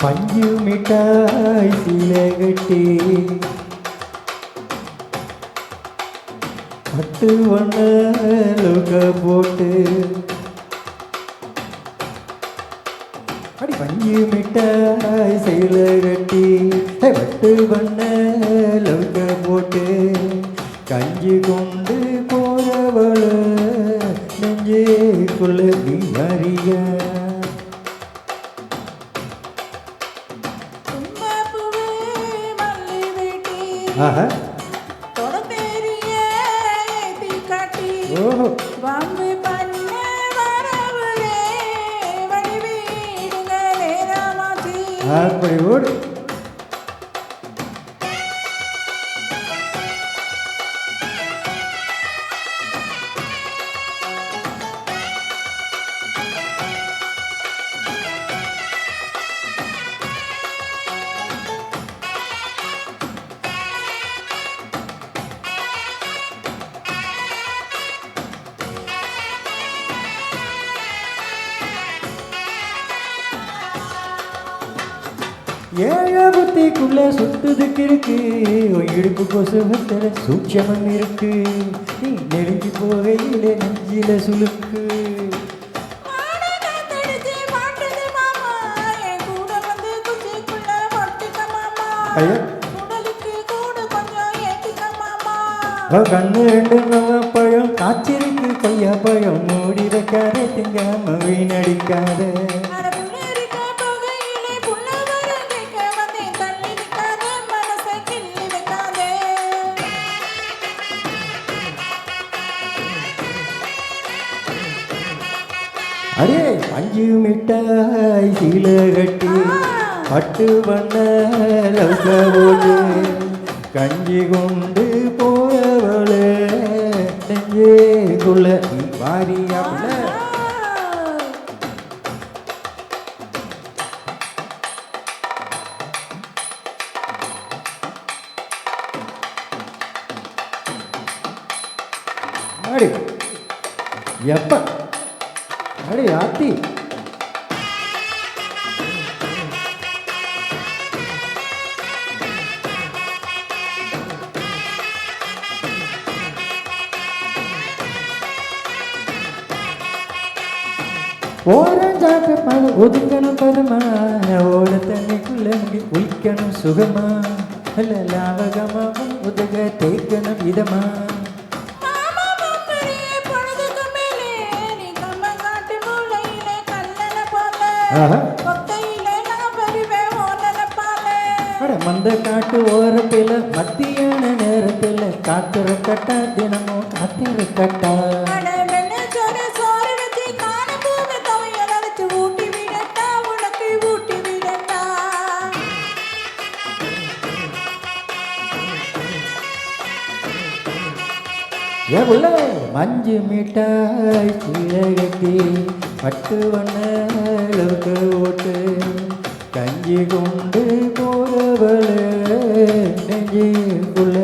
பஞ்சு மிட்டாய் சீலை கட்டி பட்டு வண்ண லுக போட்டு அடி பஞ்சு மிட்டாய் சீலை கட்டி பட்டு வண்ண லுக போட்டு கஞ்சி கொண்டு போறவள நெஞ்சேக்குள்ள நீ அறிய ஆஹா அப்படி ஓடு ஏழ புத்திக்குள்ள சுத்துதுக்கு இருக்கு இடுப்பு கொசுவத்தில் சூட்சமம் இருக்கு நீ நெருங்கி போகையிலே நெஞ்சில சுலுக்கு கண்ணு ரெண்டு பழம் காய்ச்சிருக்கு கொய்யா பழம் மூடி வைக்காத திங்காம வீணடிக்காத அரே பஞ்சு மிட்டாய் சீலை கட்டி பட்டு வண்ண லவுக்க போட்டு கஞ்சி கொண்டு போயவள நெஞ்சேக்குள்ள நீ வாரியாப்புல அடி எப்ப அடே ஆத்தி ஓரஞ்சாக்கு பல ஒதுங்கணும் பதமா ஓட தண்ணிக்குள்ள முடி குளிக்கணும் சுகமா அல்ல லாவகமாவும் உதக தேய்க்கணும் இதமா மந்த காட்டு ஓரத்தில் மத்தியான நேரத்தில் காத்துற கட்டா தினமும் காத்திர கட்டா எவ்வள மஞ்சு மிட்டாய் கீழே கட்டி பட்டு வண்ண ஓட்டு கஞ்சி கொண்டு போறவள நெஞ்சுக்குள்ள